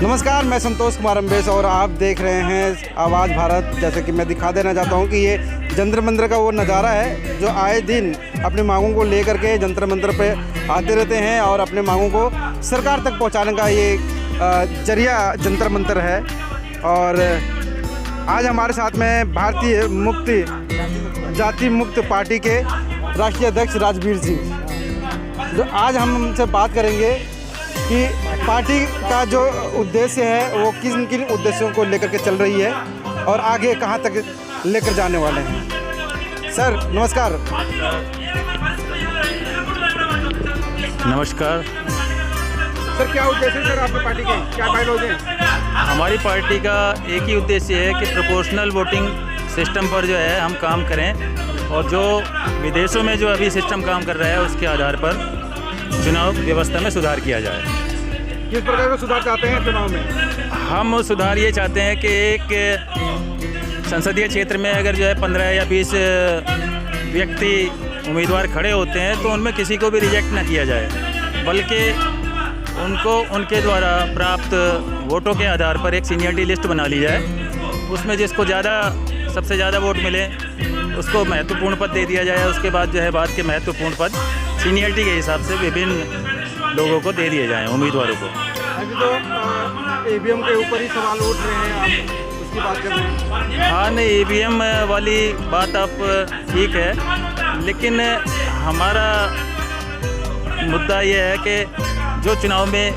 नमस्कार, मैं संतोष कुमार अम्बेस और आप देख रहे हैं आवाज़ भारत। जैसे कि मैं दिखा देना चाहता हूं कि ये जंतर मंतर का वो नज़ारा है जो आए दिन अपनी मांगों को लेकर के जंतर मंतर पे आते रहते हैं और अपने मांगों को सरकार तक पहुंचाने का ये जरिया जंतर मंतर है। और आज हमारे साथ में भारतीय जाति मुक्त पार्टी के राष्ट्रीय अध्यक्ष राजवीर सिंह, जो आज हम उनसे बात करेंगे कि पार्टी का जो उद्देश्य है वो किन किन उद्देश्यों को लेकर के चल रही है और आगे कहां तक लेकर जाने वाले हैं। सर नमस्कार। नमस्कार सर, क्या उद्देश्य है सर आपकी पार्टी के, क्या बायलॉज है? हमारी पार्टी का एक ही उद्देश्य है कि प्रोपोर्शनल वोटिंग सिस्टम पर जो है हम काम करें और जो विदेशों में जो अभी सिस्टम काम कर रहा है उसके आधार पर चुनाव व्यवस्था में सुधार किया जाए। किस प्रकार का सुधार चाहते हैं चुनाव में? हम सुधार ये चाहते हैं कि एक संसदीय क्षेत्र में अगर जो है 15 या 20 व्यक्ति उम्मीदवार खड़े होते हैं तो उनमें किसी को भी रिजेक्ट ना किया जाए, बल्कि उनको उनके द्वारा प्राप्त वोटों के आधार पर एक सीनियरिटी लिस्ट बना ली जाए। उसमें जिसको सबसे ज़्यादा वोट मिले उसको महत्वपूर्ण पद दे दिया जाए। उसके बाद जो है बाद के महत्वपूर्ण पद सीनियरिटी के हिसाब से विभिन्न लोगों को दे दिए जाएं, उम्मीदवारों को। अभी तो ईवीएम के ऊपर ही सवाल उठ रहे हैं, आप उसकी बात कर रहे हैं। हाँ, नहीं, ईवीएम वाली बात आप ठीक है, लेकिन हमारा मुद्दा ये है कि जो चुनाव में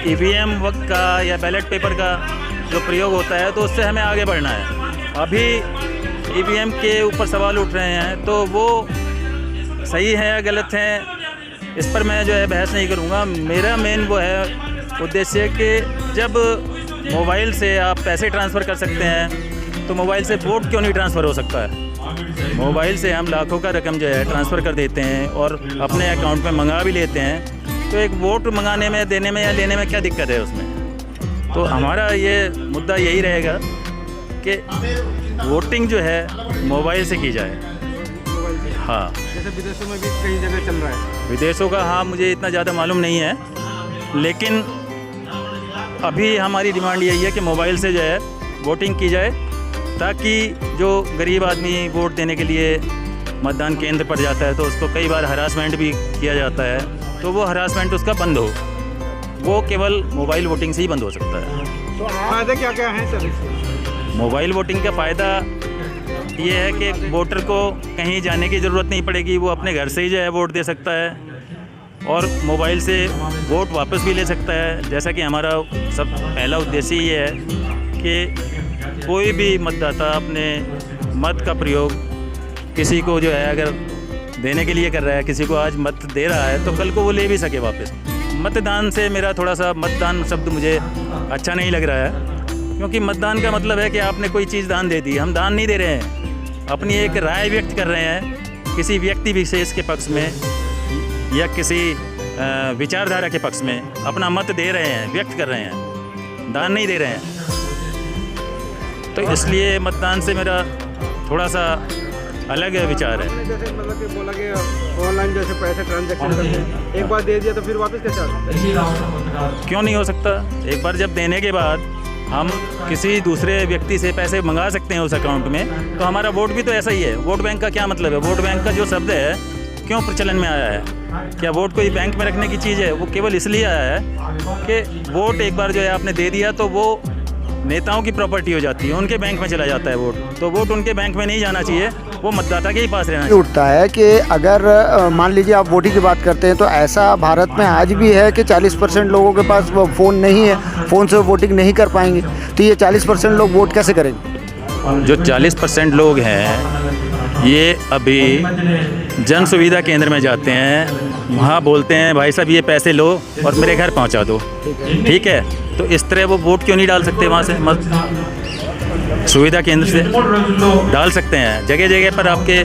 ईवीएम का या बैलेट पेपर का जो प्रयोग होता है तो उससे हमें आगे बढ़ना है। अभी ईवीएम के ऊपर सवाल उठ रहे हैं तो वो सही है या गलत है इस पर मैं जो है बहस नहीं करूँगा। मेरा मेन वो है उद्देश्य कि जब मोबाइल से आप पैसे ट्रांसफ़र कर सकते हैं तो मोबाइल से वोट क्यों नहीं ट्रांसफ़र हो सकता है। मोबाइल से हम लाखों का रकम जो है ट्रांसफ़र कर देते हैं और अपने अकाउंट में मंगा भी लेते हैं, तो एक वोट मंगाने में, देने में या लेने में क्या दिक्कत है उसमें। तो हमारा ये मुद्दा यही रहेगा कि वोटिंग जो है मोबाइल से की जाए। हाँ, जैसे विदेशों में भी कई जगह चल रहा है। विदेशों का हाँ मुझे इतना ज़्यादा मालूम नहीं है, लेकिन अभी हमारी डिमांड यही है कि मोबाइल से जो है वोटिंग की जाए, ताकि जो गरीब आदमी वोट देने के लिए मतदान केंद्र पर जाता है तो उसको कई बार हरासमेंट भी किया जाता है, तो वो हरासमेंट उसका बंद हो। वो केवल मोबाइल वोटिंग से ही बंद हो सकता है। तो फायदे क्या क्या हैं सर? मोबाइल वोटिंग का फ़ायदा ये है कि वोटर को कहीं जाने की ज़रूरत नहीं पड़ेगी, वो अपने घर से ही जो है वोट दे सकता है और मोबाइल से वोट वापस भी ले सकता है। जैसा कि हमारा सब पहला उद्देश्य ये है कि कोई भी मतदाता अपने मत का प्रयोग किसी को जो है अगर देने के लिए कर रहा है, किसी को आज मत दे रहा है तो कल को वो ले भी सके वापस। मतदान से मेरा थोड़ा सा मतदान शब्द मुझे अच्छा नहीं लग रहा है, क्योंकि मतदान का मतलब है कि आपने कोई चीज़ दान दे दी। हम दान नहीं दे रहे हैं, अपनी एक राय व्यक्त कर रहे हैं किसी व्यक्ति विशेष के पक्ष में या किसी विचारधारा के पक्ष में अपना मत दे रहे हैं, व्यक्त कर रहे हैं, दान नहीं दे रहे हैं। तो इसलिए मतदान से मेरा थोड़ा सा अलग विचार है। जैसे मतलब कि बोला कि ऑनलाइन जैसे पैसे ट्रांजैक्शन करते हैं, एक बार दे दिया तो फिर वापस कैसे आता? क्यों नहीं हो सकता? एक बार जब देने के बाद हम किसी दूसरे व्यक्ति से पैसे मंगा सकते हैं उस अकाउंट में, तो हमारा वोट भी तो ऐसा ही है। वोट बैंक का क्या मतलब है? वोट बैंक का जो शब्द है क्यों प्रचलन में आया है? क्या वोट कोई बैंक में रखने की चीज़ है? वो केवल इसलिए आया है कि वोट एक बार जो है आपने दे दिया तो वो नेताओं की प्रॉपर्टी हो जाती है, उनके बैंक में चला जाता है वोट। तो वोट उनके बैंक में नहीं जाना चाहिए, वो मतदाता के ही पास रहना चाहिए। उठता है कि अगर मान लीजिए आप वोटिंग की बात करते हैं तो ऐसा भारत में आज भी है कि 40% लोगों के पास वो फ़ोन नहीं है, फ़ोन से वोटिंग नहीं कर पाएंगे, तो ये 40% लोग वोट कैसे करेंगे? जो 40% लोग हैं ये अभी जन सुविधा केंद्र में जाते हैं, वहाँ बोलते हैं भाई साहब ये पैसे लो और मेरे घर पहुँचा दो, ठीक है। तो इस तरह वो वोट क्यों नहीं डाल सकते? वहाँ से सुविधा केंद्र से डाल सकते हैं। जगह जगह पर आपके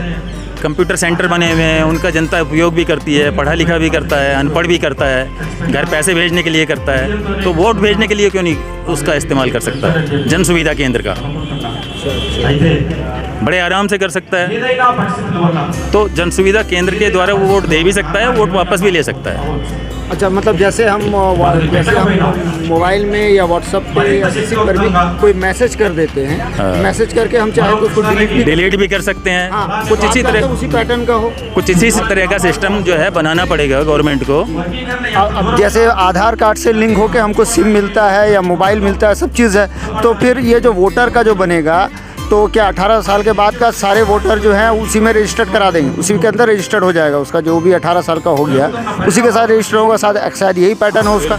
कंप्यूटर सेंटर बने हुए हैं, उनका जनता उपयोग भी करती है, पढ़ा लिखा भी करता है, अनपढ़ भी करता है, घर पैसे भेजने के लिए करता है, तो वोट भेजने के लिए क्यों नहीं उसका इस्तेमाल कर सकता है, जन सुविधा केंद्र का बड़े आराम से कर सकता है। तो जन सुविधा केंद्र के द्वारा वो वोट दे भी सकता है, वोट वापस भी ले सकता है। अच्छा, मतलब जैसे हम मोबाइल में या व्हाट्सएप पे या किसी पर भी कोई मैसेज कर देते हैं, मैसेज करके हम चाहे तो उसको डिलीट भी कर सकते हैं। हाँ, कुछ इसी तरह उसी पैटर्न का हो, कुछ इसी तरह का सिस्टम जो है बनाना पड़ेगा गवर्नमेंट को। अब जैसे आधार कार्ड से लिंक होके हमको सिम मिलता है या मोबाइल मिलता है, सब चीज़ है, तो फिर ये जो वोटर का जो बनेगा, तो क्या 18 साल के बाद का सारे वोटर जो हैं उसी में रजिस्टर्ड करा देंगे, उसी के अंदर रजिस्टर्ड हो जाएगा उसका, जो भी 18 साल का हो गया उसी के साथ रजिस्टर होगा, शायद यही पैटर्न हो उसका।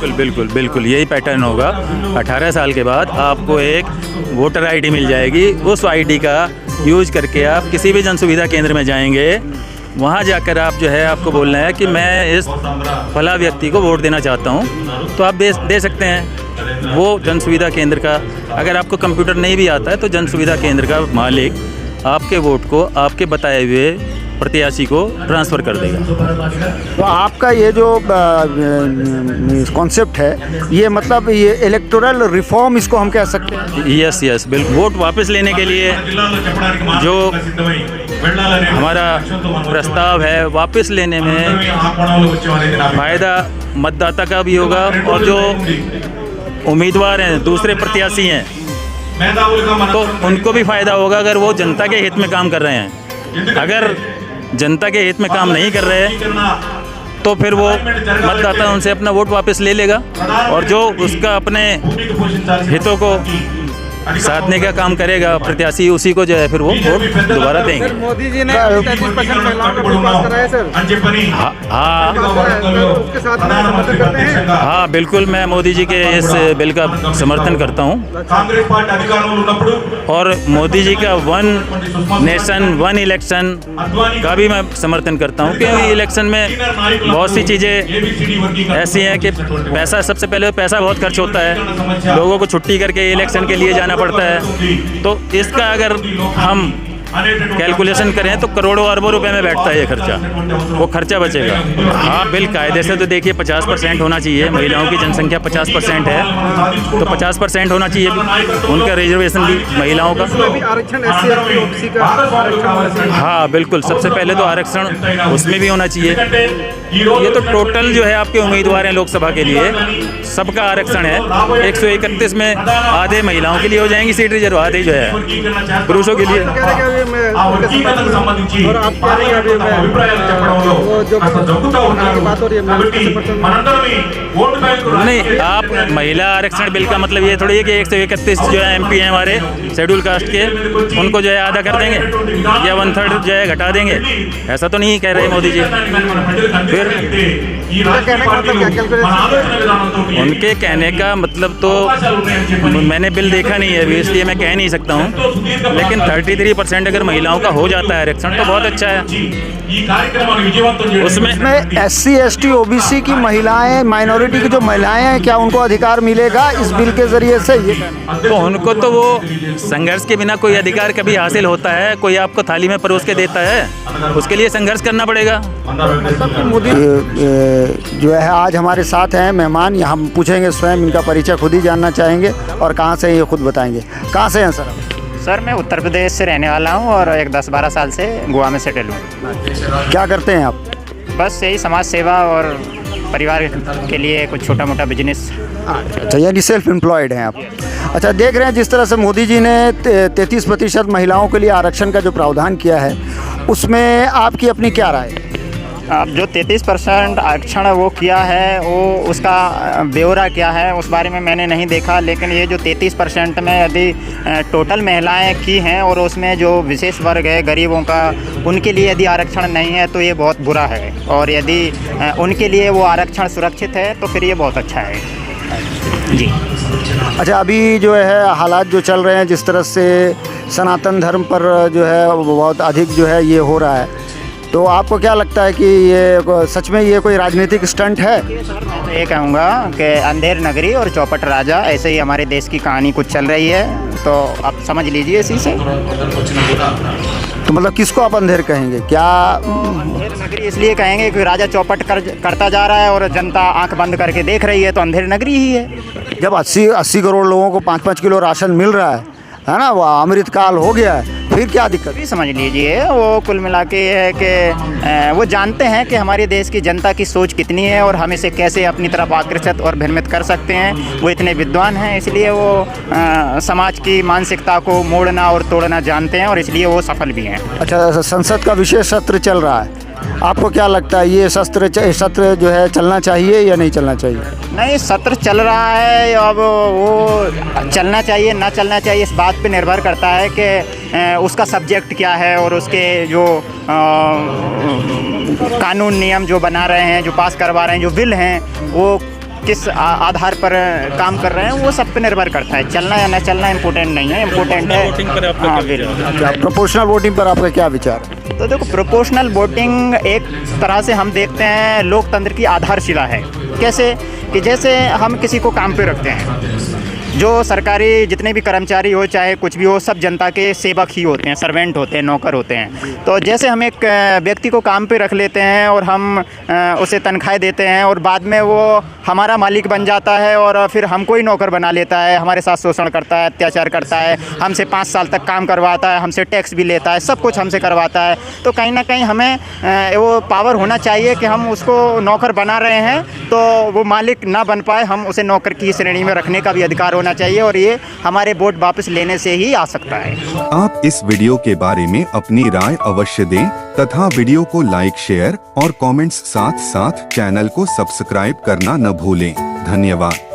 बिल्कुल यही पैटर्न होगा। 18 साल के बाद आपको एक वोटर आईडी मिल जाएगी, उस आईडी का यूज करके आप किसी भी जन सुविधा केंद्र में जाएंगे, वहाँ जाकर आप जो है आपको बोलना है कि मैं इस फला व्यक्ति को वोट देना चाहता हूँ, तो आप दे सकते हैं। वो जन सुविधा केंद्र का, अगर आपको कंप्यूटर नहीं भी आता है तो जन सुविधा केंद्र का मालिक आपके वोट को आपके बताए हुए प्रत्याशी को ट्रांसफ़र कर देगा। तो आपका ये जो कॉन्सेप्ट है, ये मतलब ये इलेक्टोरल रिफॉर्म इसको हम कह सकते हैं। यस बिल्कुल। वोट वापस लेने के लिए जो हमारा प्रस्ताव है, वापस लेने में फ़ायदा मतदाता का भी होगा, और जो उम्मीदवार हैं, दूसरे प्रत्याशी हैं, तो उनको भी फ़ायदा होगा अगर वो जनता के हित में काम कर रहे हैं। अगर जनता के हित में काम नहीं कर रहे हैं तो फिर वो मतदाता उनसे अपना वोट वापस ले लेगा, और जो उसका अपने हितों को साधने का काम करेगा प्रत्याशी, उसी को जो है फिर वो वोट दोबारा देंगे। मोदी जी ने 33% महिलाओं का बिल पास कराया सर। हाँ बिल्कुल, मैं मोदी जी के इस बिल का समर्थन करता हूँ, और मोदी जी का 1 नेशन 1 इलेक्शन का भी मैं समर्थन करता हूँ, क्योंकि इलेक्शन में बहुत सी चीज़ें ऐसी हैं कि पैसा, सबसे पहले पैसा बहुत खर्च होता है, लोगों को छुट्टी करके इलेक्शन के लिए जाना पड़ता है। तो इसका अगर हम कैलकुलेशन करें तो करोड़ों अरबों रुपए में बैठता है ये खर्चा, वो खर्चा बचेगा। हाँ, बिल कायदे से तो देखिए 50% होना चाहिए, महिलाओं की जनसंख्या 50% है, तो 50% होना चाहिए उनका रिजर्वेशन भी महिलाओं का। आरक्षण SC OBC का, हाँ बिल्कुल, सबसे पहले तो आरक्षण उसमें भी होना चाहिए। ये तो टोटल जो है आपके उम्मीदवार हैं लोकसभा के लिए, सबका आरक्षण है। 131 में आधे महिलाओं के लिए हो जाएंगी सीट रिजर्व, आधे जो है पुरुषों के लिए। और आप कह रहे हैं अभी वो जो बात हो रही है, नहीं, आप महिला आरक्षण बिल का मतलब ये थोड़ी है कि 131 जो है MP हैं हमारे शेड्यूल कास्ट के, उनको जो है आधा कर देंगे या 1/3 जो है घटा देंगे, ऐसा तो नहीं कह रहे मोदी जी। फिर उनके कहने का मतलब तो मैंने बिल देखा नहीं है, इसलिए मैं कह नहीं सकता हूँ, लेकिन 33% अगर महिलाओं का हो जाता है आरक्षण तो बहुत अच्छा है। उसमें SC ST OBC की महिलाएं, माइनॉरिटी की जो महिलाएं हैं, क्या उनको अधिकार मिलेगा इस बिल के जरिए से? ये तो उनको तो वो संघर्ष के बिना कोई अधिकार कभी हासिल होता है? कोई आपको थाली में परोस के देता है? उसके लिए संघर्ष करना पड़ेगा। मोदी जो है आज हमारे साथ हैं मेहमान, यहाँ हम पूछेंगे, स्वयं इनका परिचय खुद ही जानना चाहेंगे और कहाँ से ये खुद बताएंगे। कहाँ से हैं सर? सर मैं उत्तर प्रदेश से रहने वाला हूँ और एक 10-12 साल से गोवा में सेटल हूँ। क्या करते हैं आप? बस यही समाज सेवा और परिवार के लिए कुछ छोटा मोटा बिजनेस। अच्छा, यानी सेल्फ एम्प्लॉयड हैं आप। अच्छा, देख रहे हैं जिस तरह से मोदी जी ने 33% महिलाओं के लिए आरक्षण का जो प्रावधान किया है, उसमें आपकी अपनी क्या राय है? अब जो 33% आरक्षण वो किया है, वो उसका ब्यौरा क्या है उस बारे में मैंने नहीं देखा, लेकिन ये जो 33% में यदि टोटल महिलाएं की हैं और उसमें जो विशेष वर्ग है गरीबों का, उनके लिए यदि आरक्षण नहीं है तो ये बहुत बुरा है, और यदि उनके लिए वो आरक्षण सुरक्षित है तो फिर ये बहुत अच्छा है जी। अच्छा, अभी जो है हालात जो चल रहे हैं, जिस तरह से सनातन धर्म पर जो है बहुत अधिक जो है ये हो रहा है, तो आपको क्या लगता है कि ये सच में ये कोई राजनीतिक स्टंट है? मैं ये कहूँगा कि अंधेर नगरी और चौपट राजा, ऐसे ही हमारे देश की कहानी कुछ चल रही है, तो आप समझ लीजिए इसी से। तो मतलब किसको आप अंधेर कहेंगे? क्या अंधेर नगरी इसलिए कहेंगे कि राजा चौपट करता जा रहा है और जनता आंख बंद करके देख रही है, तो अंधेर नगरी ही है। जब 80 करोड़ लोगों को 5-5 किलो राशन मिल रहा है ना, वो अमृत काल हो गया है, फिर क्या दिक्कत? भी समझ लीजिए, वो कुल मिला के ये है कि वो जानते हैं कि हमारे देश की जनता की सोच कितनी है और हम इसे कैसे अपनी तरफ आकर्षित और भ्रमित कर सकते हैं। वो इतने विद्वान हैं, इसलिए वो समाज की मानसिकता को मोड़ना और तोड़ना जानते हैं और इसलिए वो सफल भी हैं। अच्छा, संसद का विशेष सत्र चल रहा है, आपको क्या लगता है ये सत्र जो है चलना चाहिए या नहीं चलना चाहिए? नहीं, सत्र चल रहा है, अब वो चलना चाहिए ना चलना चाहिए इस बात पे निर्भर करता है कि उसका सब्जेक्ट क्या है और उसके जो कानून नियम जो बना रहे हैं, जो पास करवा रहे हैं, जो बिल हैं, वो किस आधार पर काम कर रहे हैं, वो सब पे निर्भर करता है। चलना या ना चलना इम्पोर्टेंट नहीं है, इम्पोर्टेंट है बिल। प्रोपोर्शनल वोटिंग पर आपका क्या विचार है? तो देखो, प्रोपोर्शनल वोटिंग एक तरह से हम देखते हैं लोकतंत्र की आधारशिला है। कैसे कि जैसे हम किसी को काम पे रखते हैं, जो सरकारी जितने भी कर्मचारी हो चाहे कुछ भी हो, सब जनता के सेवक ही होते हैं, सर्वेंट होते हैं, नौकर होते हैं। तो जैसे हम एक व्यक्ति को काम पे रख लेते हैं और हम उसे तनख्वाह देते हैं और बाद में वो हमारा मालिक बन जाता है और फिर हमको ही नौकर बना लेता है, हमारे साथ शोषण करता है, अत्याचार करता है, हमसे 5 साल तक काम करवाता है, हमसे टैक्स भी लेता है, सब कुछ हमसे करवाता है। तो कहीं ना कहीं हमें वो पावर होना चाहिए कि हम उसको नौकर बना रहे हैं तो वो मालिक ना बन पाए, हम उसे नौकर की श्रेणी में रखने का भी अधिकार होना चाहिए और ये हमारे वोट वापस लेने से ही आ सकता है। आप इस वीडियो के बारे में अपनी राय अवश्य दें तथा वीडियो को लाइक, शेयर और कमेंट्स साथ साथ चैनल को सब्सक्राइब करना न भूलें। धन्यवाद।